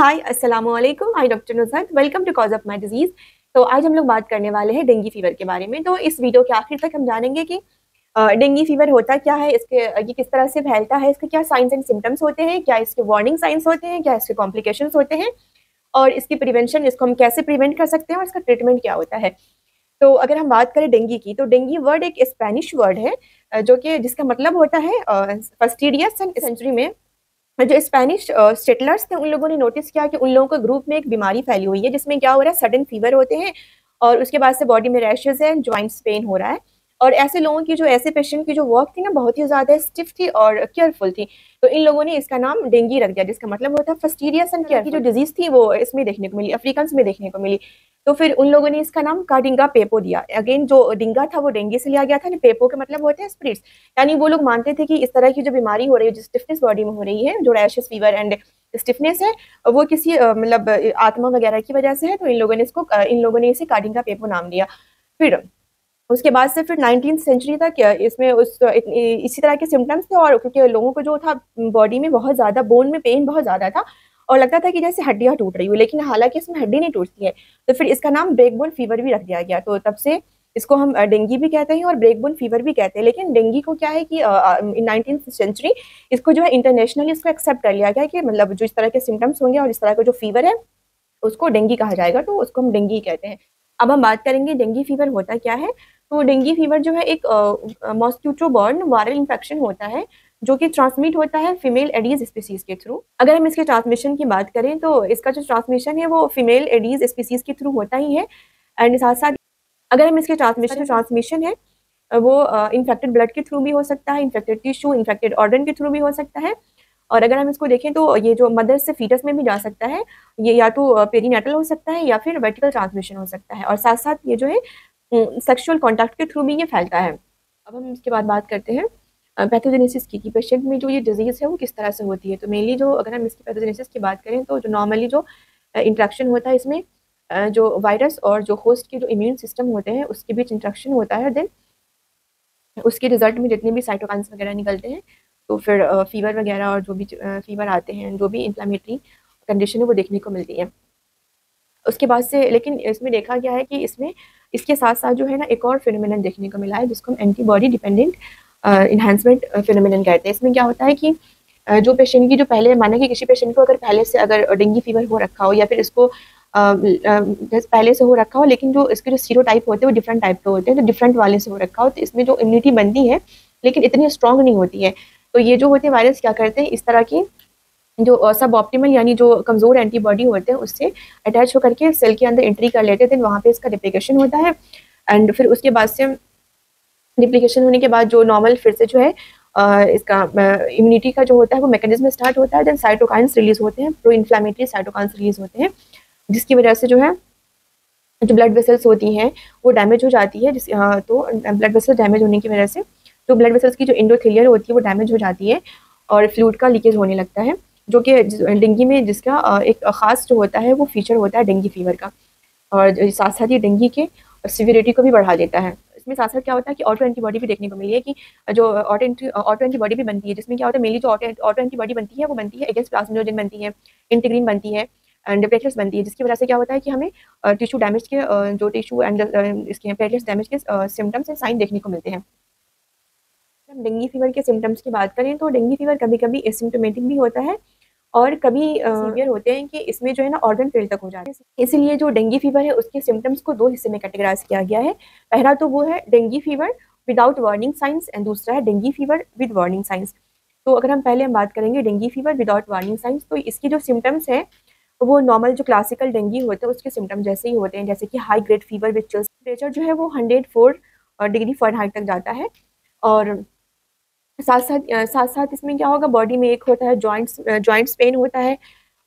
हाय अस्सलाम वालेकुम। I doctor Nuzhat, welcome to cause of my disease. तो आज हम लोग बात करने वाले हैं डेंगू फीवर के बारे में। तो इस वीडियो के आखिर तक हम जानेंगे कि डेंगू फीवर होता क्या है, इसके ये किस तरह से फैलता है, इसके क्या साइंस एंड सिम्टम्स होते हैं, क्या इसके वार्निंग साइंस होते हैं, क्या इसके कॉम्प्लिकेशंस होते हैं और इसकी प्रिवेंशन, इसको हम कैसे प्रिवेंट कर सकते हैं और इसका ट्रीटमेंट क्या होता है। तो अगर हम बात करें डेंगू की, तो डेंगू वर्ड एक स्पेनिश वर्ड है जो कि जिसका मतलब होता है फस्टिडियस सेंचुरी में जो स्पेनिश सेटलर्स थे उन लोगों ने नोटिस किया कि उन लोगों के ग्रुप में एक बीमारी फैली हुई है जिसमें क्या हो रहा है, सडन फीवर होते हैं और उसके बाद से बॉडी में रैशेज है, जॉइंट्स पेन हो रहा है। और ऐसे लोगों की जो ऐसे पेशेंट की जो वॉक थी ना बहुत ही ज्यादा स्टिफ थी और केयरफुल थी, तो इन लोगों ने इसका नाम डेंगू रख दिया जिसका मतलब होता है फस्टीरियस एंड केयर की जो डिजीज थी वो इसमें देखने को मिली, अफ्रीकन में देखने को मिली। तो फिर उन लोगों ने इसका नाम काडिंगा पेपो दिया। अगेन जो डिंगा था वो डेंगू से लिया गया था, पेपो के मतलब होते हैं स्पिरिट्स। यानी वो लोग मानते थे कि इस तरह की जो बीमारी हो रही है, जो स्टिफनेस बॉडी में हो रही है, जो रैशेस फीवर एंड स्टिफनेस है, वो किसी मतलब आत्मा वगैरह की वजह से है। तो इन लोगों ने इसे काडिंगा पेपो नाम दिया। फिर उसके बाद से फिर 19th सेंचुरी तक इसमें इसी तरह के सिम्टम्स थे और क्योंकि लोगों को जो था बॉडी में बहुत ज्यादा बोन में पेन बहुत ज्यादा था और लगता था कि जैसे हड्डियां टूट रही हो, लेकिन हालांकि इसमें हड्डी नहीं टूटती है। तो फिर इसका नाम ब्रेकबोन फीवर भी रख दिया गया। तो तब से इसको हम डेंगू भी कहते हैं और ब्रेकबोन फीवर भी कहते हैं। लेकिन डेंगू को क्या है कि इन 19th सेंचुरी इसको जो है इंटरनेशनली इसको एक्सेप्ट कर लिया गया कि मतलब जो इस तरह के सिम्टम्स होंगे और इस तरह का जो फीवर है उसको डेंगू कहा जाएगा, तो उसको हम डेंगू कहते हैं। अब हम बात करेंगे डेंगू फीवर होता क्या है। तो डेंगू फीवर जो है एक मॉस्किटो बॉर्न वायरल इन्फेक्शन होता है जो कि ट्रांसमिट होता है फीमेल एडीज स्पीसीज के थ्रू। अगर हम इसके ट्रांसमिशन की बात करें तो इसका जो ट्रांसमिशन है वो फीमेल एडीज स्पीसीज के थ्रू होता ही है। एंड साथ साथ अगर हम इसके ट्रांसमिशन है वो इन्फेक्टेड ब्लड के थ्रू भी हो सकता है, इन्फेक्टेड टिश्यू, इन्फेक्टेड ऑर्गन के थ्रू भी हो सकता है। और अगर हम इसको देखें तो ये जो मदर से फीटस में भी जा सकता है, ये या तो पेरीनेटल हो सकता है या फिर वर्टिकल ट्रांसमिशन हो सकता है। और साथ साथ ये जो है सेक्सुअल कॉन्टैक्ट के थ्रू भी ये फैलता है। अब हम इसके बाद बात करते हैं पैथोजेनेसिस की, कि पेशेंट में जो ये डिजीज़ है वो किस तरह से होती है। तो मेनली जो अगर हम इसकी पैथोजेनेसिस की बात करें तो जो नॉर्मली जो इंट्रैक्शन होता है इसमें जो वायरस और जो होस्ट के जो इम्यून सिस्टम होते हैं उसके बीच इंट्रैक्शन होता है। देन उसके रिजल्ट में जितने भी साइटोकाइंस वगैरह निकलते हैं तो फिर फीवर वगैरह और जो भी फीवर आते हैं, जो भी इन्फ्लेमेटरी कंडीशन है वो देखने को मिलती है उसके बाद से। लेकिन इसमें देखा गया है कि इसमें इसके साथ साथ जो है ना एक और फिनोमिनन देखने को मिला है जिसको हम एंटीबॉडी डिपेंडेंट इन्हांसमेंट फिनोमिनन कहते हैं। इसमें क्या होता है कि जो पेशेंट की जो पहले माना कि किसी पेशेंट को अगर पहले से अगर डेंगू फीवर हो रखा हो या फिर इसको पहले से हो रखा हो, लेकिन जो इसके जो सीरो टाइप होते हैं वो डिफरेंट टाइप के होते हैं, तो डिफरेंट वाले से हो रखा हो तो इसमें जो इम्यूनिटी बनती है लेकिन इतनी स्ट्रांग नहीं होती है। तो ये जो होते हैं वायरस क्या करते हैं, इस तरह की जो सब ऑप्टिमल यानी जो कमज़ोर एंटीबॉडी होते हैं उससे अटैच होकर के सेल के अंदर एंट्री कर लेते हैं। देन वहाँ पे इसका रिप्लिकेशन होता है एंड फिर उसके बाद से रिप्लिकेशन होने के बाद जो नॉर्मल फिर से जो है इसका इम्यूनिटी का जो होता है वो मैकेनिज्म स्टार्ट होता है। देन साइटोकाइंस रिलीज होते हैं, प्रो इन्फ्लेमेटरी साइटोकाइंस रिलीज होते हैं जिसकी वजह से जो है जो ब्लड वेसल्स होती हैं वो डैमेज हो जाती है। तो ब्लड वेसल डैमेज होने की वजह से जो ब्लड वेसल्स की जो एंडोथेलियर होती है वो डैमेज हो जाती है और फ्लूइड का लीकेज होने लगता है, जो कि डेंगू में जिसका एक ख़ास जो होता है वो फीचर होता है डेंगू फीवर का। और साथ साथ ये डेंगू के सिवियरिटी को भी बढ़ा देता है। इसमें साथ साथ क्या होता है कि ऑटो एंटीबॉडी भी देखने को मिली है कि जो ऑटो एंटीबॉडी भी बनती है, जिसमें क्या होता है मेनली जो ऑटो एंटीबॉडी बनती है वो बनती है अगेंस्ट प्लाज्मोजेन बनती है, इंटीग्रीन बनती है एंड प्लेटलेट्स बनती है, जिसकी वजह से क्या होता है कि हमें टिश्यू डैमेज के जो टिश्यू एंड इसके प्लेटलेट्स डैमेज के सिम्टम्स एंड साइन देखने को मिलते हैं। हम डेंगू फीवर के सिम्टम्स की बात करें तो डेंगू फीवर कभी कभी एसिम्टोमेटिक भी होता है और कभी सीवियर होते हैं कि इसमें जो है ना ऑर्गन फेल तक हो जाते हैं। इसीलिए जो डेंगू फीवर है उसके सिम्टम्स को दो हिस्से में कैटेगराइज किया गया है। पहला तो वो है dengue fever without warning science and दूसरा है dengue fever with warning science. तो अगर हम पहले बात करेंगे dengue fever without warning science, तो इसकी जो सिम्टम्स है वो नॉर्मल जो क्लासिकल डेंगू होते हैं उसके सिम्टम जैसे ही होते हैं, जैसे कि high grade fever with chills, temperature जो है वो 104 डिग्री फ़ारेनहाइट तक जाता है। और साथ साथ इसमें क्या होगा, बॉडी में एक होता है जॉइंट्स पेन होता है,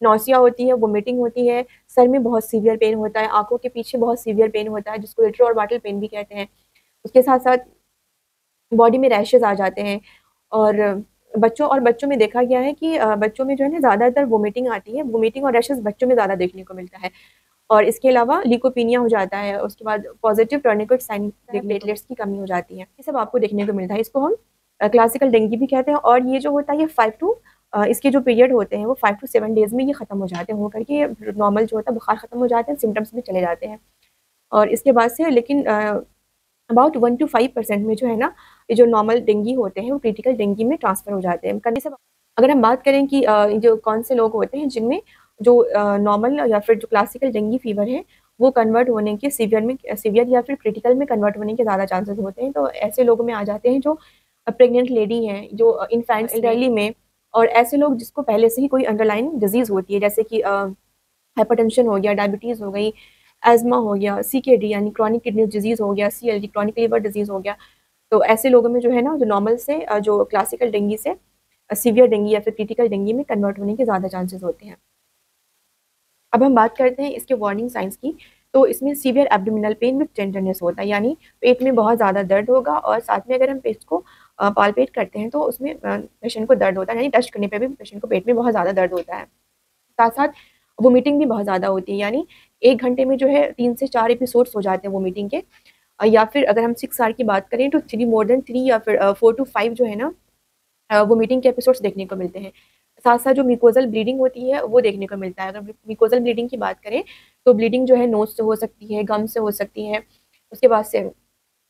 नौसिया होती है, वोमिटिंग होती है, सर में बहुत सीवियर पेन होता है, आंखों के पीछे बहुत सीवियर पेन होता है जिसको रेट्रो और बाटल पेन भी कहते हैं। उसके साथ साथ बॉडी में रैशेज आ जाते हैं। और बच्चों में देखा गया है कि बच्चों में जो है ना ज़्यादातर वोमिटिंग आती है, वोमिटिंग और रैशेज बच्चों में ज़्यादा देखने को मिलता है। और इसके अलावा लीकोपीनिया हो जाता है, उसके बाद पॉजिटिव टर्निकेट साइन प्लेटलेट्स की कमी हो जाती है, ये सब आपको देखने को मिलता है। इसको हम क्लासिकल डेंगू भी कहते हैं और ये जो होता है ये 5 to इसके जो पीरियड होते हैं वो 5 to 7 डेज़ में ये ख़त्म हो जाते हैं, हो करके नॉर्मल जो होता है बुखार ख़त्म हो जाते हैं, सिम्टम्स भी चले जाते हैं। और इसके बाद से लेकिन अबाउट 1 to 5% में जो है ना, ये जो नॉर्मल डेंगू होते हैं वो क्रिटिकल डेंगू में ट्रांसफ़र हो जाते हैं। करने से अगर हम बात करें कि जो कौन से लोग होते हैं जिनमें जो नॉर्मल या फिर जो क्लासिकल डेंगू फीवर है वो कन्वर्ट होने के सीवियर या फिर क्रिटिकल में कन्वर्ट होने के ज़्यादा चांसेस होते हैं। तो ऐसे लोगों में आ जाते हैं जो प्रेग्नेंट लेडी हैं, जो इन्फेंट्स एल्डरली में, और ऐसे लोग जिसको पहले से ही कोई अंडरलाइन डिजीज़ होती है, जैसे कि हाइपरटेंशन हो गया, डायबिटीज़ हो गई, एज़मा हो गया, सीकेडी यानी क्रॉनिक किडनी डिजीज़ हो गया, सीएलडी क्रॉनिक लिवर डिजीज़ हो गया। तो ऐसे लोगों में जो है ना, जो नॉर्मल से जो क्लासिकल डेंगू से सीवियर डेंगू या फिर क्रिटिकल डेंगू में कन्वर्ट होने के ज़्यादा चांसेस होते हैं। अब हम बात करते हैं इसके वार्निंग साइंस की। तो इसमें severe abdominal pain with tenderness होता है, यानी पेट में बहुत ज़्यादा दर्द होगा, और साथ में अगर हम पेट को पालपेट करते हैं तो उसमें पेशेंट को दर्द होता है, यानी टच करने पे भी पेशेंट को पेट में बहुत ज़्यादा दर्द होता है। साथ साथ वोमिटिंग भी बहुत ज़्यादा होती है, यानी 1 घंटे में जो है 3 से 4 एपिसोड्स हो जाते हैं वोमिटिंग के। या फिर अगर हम 6 आवर की बात करें तो 3 मोर देन 3 या फिर 4 to 5 जो है ना वोमिटिंग के एपिसोड्स देखने को मिलते हैं। साथ साथ जो म्यूकोजल ब्लीडिंग होती है वो देखने को मिलता है। अगर म्यूकोजल ब्लीडिंग की बात करें तो ब्लीडिंग जो है नोज से हो सकती है, गम से हो सकती है, उसके बाद से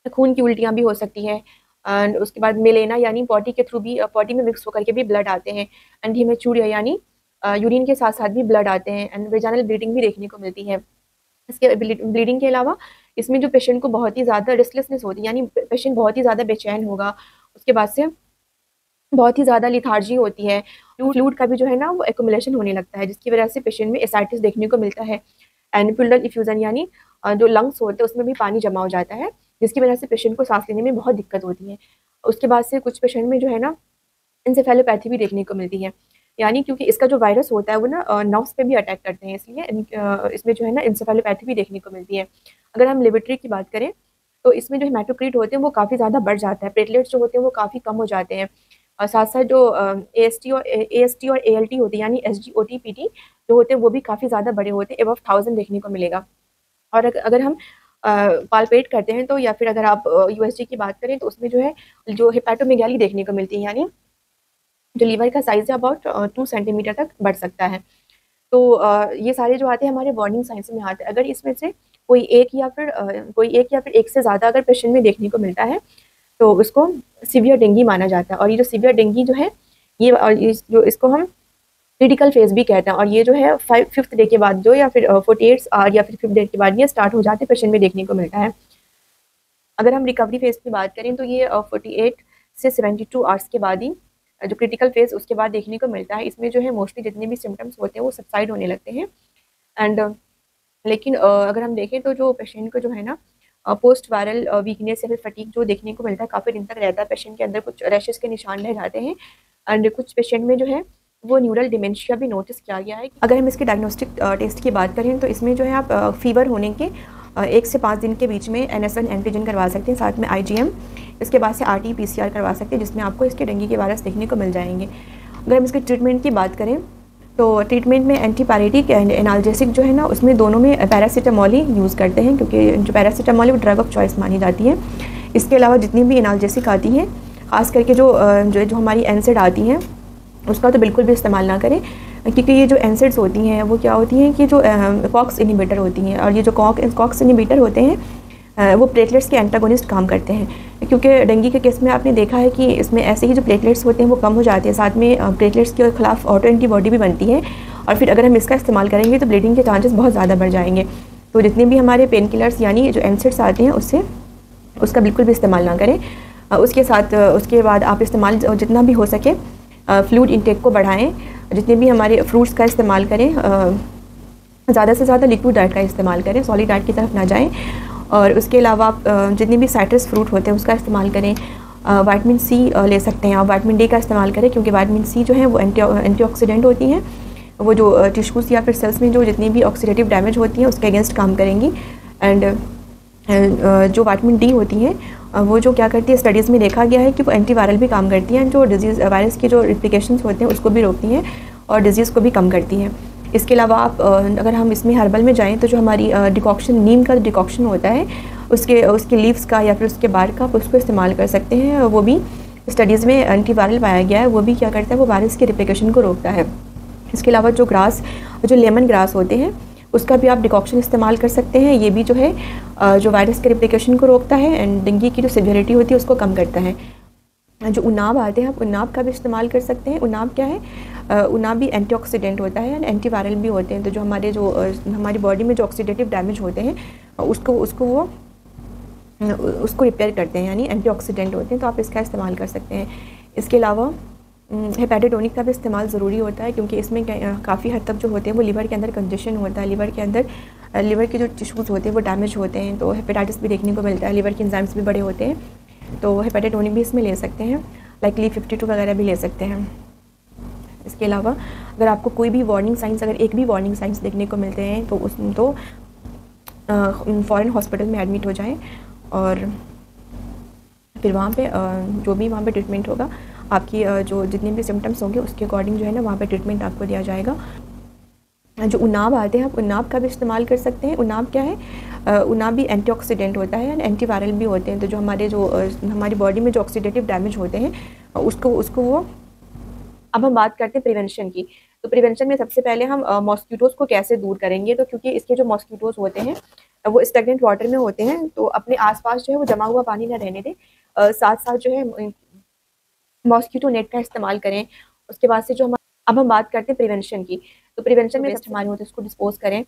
खून की उल्टियाँ भी हो सकती हैं, एंड उसके बाद मेलेना यानी पॉटी के थ्रू भी पॉटी में मिक्स होकर के भी ब्लड आते हैं, एंड हेमेचूरिया यानी यूरिन के साथ साथ भी ब्लड आते हैं, एंड वेजाइनल ब्लीडिंग भी देखने को मिलती है। इसके ब्लीडिंग के अलावा इसमें जो पेशेंट को बहुत ही ज़्यादा रेस्टलेसनेस होती है, यानी पेशेंट बहुत ही ज़्यादा बेचैन होगा, उसके बाद से बहुत ही ज़्यादा लिथार्जी होती है, फ्लूइड का भी जो है ना वो एक्युमुलेशन होने लगता है, जिसकी वजह से पेशेंट में एसाइटिस देखने को मिलता है, एंड प्लूरल इफ्यूजन यानी जो लंग्स होते हैं उसमें भी पानी जमा हो जाता है, जिसकी वजह से पेशेंट को सांस लेने में बहुत दिक्कत होती है। उसके बाद से कुछ पेशेंट में जो है ना एन्सेफेलोपैथी भी देखने को मिलती है, यानी क्योंकि इसका जो वायरस होता है वो ना नर्व्स पे भी अटैक करते हैं, इसलिए इसमें जो है ना एन्सेफेलोपैथी भी देखने को मिलती है। अगर हम लेबोरेटरी की बात करें तो इसमें जो हेमाटोक्रीट होते हैं वो काफ़ी ज़्यादा बढ़ जाता है, प्लेटलेट्स जो होते हैं वो काफ़ी कम हो जाते हैं, और साथ साथ जो एएसटी और एएलटी होती है, यानी एसजीओटी पीटी जो होते हैं वो भी काफ़ी ज़्यादा बड़े होते हैं, अबव 1000 देखने को मिलेगा। और अगर हम पालपेट करते हैं तो, या फिर अगर आप यूएसजी की बात करें तो उसमें जो है जो हेपाटोमेगाली देखने को मिलती है, यानी जो लीवर का साइज़ है अबाउट 2 सेंटीमीटर तक बढ़ सकता है। तो ये सारे जो आते हैं हमारे वार्निंग साइंस में आते हैं। अगर इसमें से कोई एक या फिर एक से ज़्यादा अगर पेशेंट में देखने को मिलता है तो उसको सीवियर डेंगू माना जाता है, और ये जो सीवियर डेंगू जो है ये, और जो इसको हम क्रिटिकल फेज भी कहते हैं, और ये जो है 5th डे के बाद जो, या फिर 48 आवर या फिर 5th डे के बाद ये स्टार्ट हो जाते हैं, पेशेंट में देखने को मिलता है। अगर हम रिकवरी फेज की बात करें तो ये 48 से 72 आवर्स के बाद ही जो क्रिटिकल फेज उसके बाद देखने को मिलता है। इसमें जो है मोस्टली जितने भी सिम्टम्स होते हैं वो सबसाइड होने लगते हैं, एंड लेकिन अगर हम देखें तो जो पेशेंट को जो है ना पोस्ट वायरल वीकनेस या फिर फटीग जो देखने को मिलता है काफ़ी दिन तक रहता है, पेशेंट के अंदर कुछ रैशेस के निशान रह जाते हैं, एंड कुछ पेशेंट में जो है वो न्यूरल डिमेंशिया भी नोटिस किया गया है। अगर हम इसके डायग्नोस्टिक टेस्ट की बात करें तो इसमें जो है आप फीवर होने के 1 से 5 दिन के बीच में NS1 एंटीजन करवा सकते हैं, साथ में IgM, इसके बाद से RT-PCR करवा सकते हैं, जिसमें आपको इसके डेंगू के वायरस देखने को मिल जाएंगे। अगर हम इसके ट्रीटमेंट की बात करें तो ट्रीटमेंट में एंटीपायरेटिक एंड एनाल्जेसिक जो है ना उसमें दोनों में पैरासीटामोल ही यूज़ करते हैं, क्योंकि जो पैरासीटामोल वो ड्रग ऑफ चॉइस मानी जाती है। इसके अलावा जितनी भी एनाल्जेसिक आती हैं, खास करके जो हमारी एनसेड आती हैं उसका तो बिल्कुल भी इस्तेमाल ना करें, क्योंकि ये जो एनसेड्स होती हैं वो क्या होती हैं कि जो कॉक्स इनिबिटर होती हैं, और ये जो कॉक्स इनिबिटर होते हैं वो प्लेटलेट्स के एंटागोनिस्ट काम करते हैं। क्योंकि डेंगू के केस में आपने देखा है कि इसमें ऐसे ही जो प्लेटलेट्स होते हैं वो कम हो जाते हैं, साथ में प्लेटलेट्स के खिलाफ ऑटो एंटीबॉडी भी बनती है, और फिर अगर हम इसका इस्तेमाल करेंगे तो ब्लीडिंग के चांसेस बहुत ज़्यादा बढ़ जाएंगे। तो जितने भी हमारे पेन किलर्स यानी जो एनसेड्स आते हैं उसका बिल्कुल भी इस्तेमाल ना करें। उसके बाद आप इस्तेमाल जितना भी हो सके फ्लूइड इंटेक को बढ़ाएँ, जितने भी हमारे फ्रूट्स का इस्तेमाल करें, ज़्यादा से ज़्यादा लिक्विड डाइट का इस्तेमाल करें, सॉलिड डाइट की तरफ ना जाएं, और उसके अलावा आप जितने भी साइट्रस फ्रूट होते हैं उसका इस्तेमाल करें। विटामिन सी ले सकते हैं आप, विटामिन डी का इस्तेमाल करें, क्योंकि विटामिन सी जो है वो एंटीऑक्सीडेंट होती हैं, वो जो टिश्यूज़ या फिर सेल्स में जो जितनी भी ऑक्सीडेटिव डैमेज होती हैं उसके अगेंस्ट काम करेंगी। एंड जो विटामिन डी होती हैं वो जो क्या करती है, स्टडीज़ में देखा गया है कि वो एंटीवायरल भी काम करती हैं, जो डिजीज़ वायरस के जो रिप्लिकेशंस होते हैं उसको भी रोकती हैं और डिजीज़ को भी कम करती हैं। इसके अलावा आप अगर हम इसमें हर्बल में जाएं तो जो हमारी डिकॉक्शन, नीम का डिकॉक्शन होता है उसके लीव्स का या फिर उसके बार का, आप उसको इस्तेमाल कर सकते हैं, वो भी स्टडीज़ में एंटीवायरल पाया गया है, वो भी क्या करता है, वो वायरस के रिप्लिकेशन को रोकता है। इसके अलावा जो लेमन ग्रास होते हैं उसका भी आप डिकॉक्शन इस्तेमाल कर सकते हैं। ये भी जो है जो वायरस के रिप्लिकेशन को रोकता है एंड डेंगू की जो सिवियरिटी होती है उसको कम करता है। जो उनाब आते हैं आप उनाब का भी इस्तेमाल कर सकते हैं। उनाब क्या है, उनाब भी एंटीऑक्सीडेंट होता है एंड एंटीवायरल भी होते हैं। तो जो हमारी बॉडी में जो ऑक्सीडेटिव डैमेज होते हैं उसको रिपेयर करते हैं, यानी एंटीऑक्सीडेंट होते हैं, तो आप इसका इस्तेमाल कर सकते हैं। इसके अलावा हेपेटाटोनिक का भी इस्तेमाल ज़रूरी होता है, क्योंकि इसमें काफ़ी हद तक जो होते हैं वो लिवर के अंदर कंजेशन होता है, लिवर के जो टिश्यूज़ होते हैं वो डैमेज होते हैं, तो हेपेटाइटिस भी देखने को मिलता है। लिवर के एंजाइम्स भी बड़े होते हैं, तो हेपेटाटोनिक भी इसमें ले सकते हैं, लाइक Li52 वगैरह भी ले सकते हैं। इसके अलावा अगर आपको कोई भी वार्निंग साइंस, अगर एक भी वार्निंग साइंस देखने को मिलते हैं तो फ़ौरन हॉस्पिटल में एडमिट हो जाएं और फिर वहाँ पे जो भी वहाँ पे ट्रीटमेंट होगा, आपकी जो जितने भी सिम्टम्स होंगे उसके अकॉर्डिंग जो है ना वहाँ पे ट्रीटमेंट आपको दिया जाएगा। जो उनाब आते हैं आप उनाब का भी इस्तेमाल कर सकते हैं। उनाब क्या है, उनाब भी एंटीऑक्सीडेंट होता है एंड एंटीवायरल भी होते हैं। तो जो हमारी बॉडी में जो ऑक्सीडेटिव डैमेज होते हैं उसको वो अब हम बात करते हैं प्रिवेंशन की। तो प्रिवेंशन में सबसे पहले हम मॉस्किटोज़ को कैसे दूर करेंगे, तो क्योंकि इसके जो मॉस्किटोज़ होते हैं वो स्टेगनेंट वाटर में होते हैं, तो अपने आसपास जो है वो जमा हुआ पानी ना रहने दें। साथ साथ जो है मॉस्किटो नेट का इस्तेमाल करें। उसके बाद से अब हम बात करते हैं प्रिवेंशन की। तो प्रिवेंशन में सबसे हमारे होते हैं उसको डिस्पोज करें।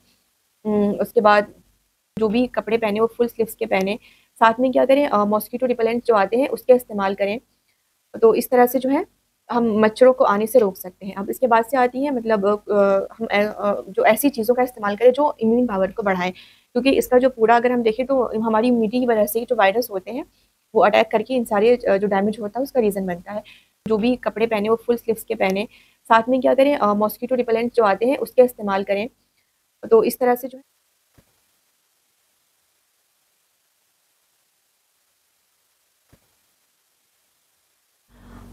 उसके बाद जो भी कपड़े पहने वो फुल स्लीव्स के पहने। साथ में क्या करें, मॉस्किटो रिपेलेंट जो आते हैं उसके इस्तेमाल करें। तो इस तरह से जो है हम मच्छरों को आने से रोक सकते हैं। अब इसके बाद से आती है मतलब हम जो ऐसी चीज़ों का इस्तेमाल करें जो इम्यून पावर को बढ़ाएं, क्योंकि इसका जो पूरा अगर हम देखें तो हमारी इम्यूनिटी की वजह से ही जो वायरस होते हैं वो अटैक करके इन सारे जो डैमेज होता है उसका रीज़न बनता है। जो भी कपड़े पहने वो फुल स्लीव्स के पहने। साथ में क्या करें, मॉस्किटो रिपेलेंट जो आते हैं उसके इस्तेमाल करें। तो इस तरह से जो है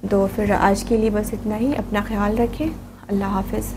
तो फिर आज के लिए बस इतना ही। अपना ख्याल रखें। अल्लाह हाफ़िज़।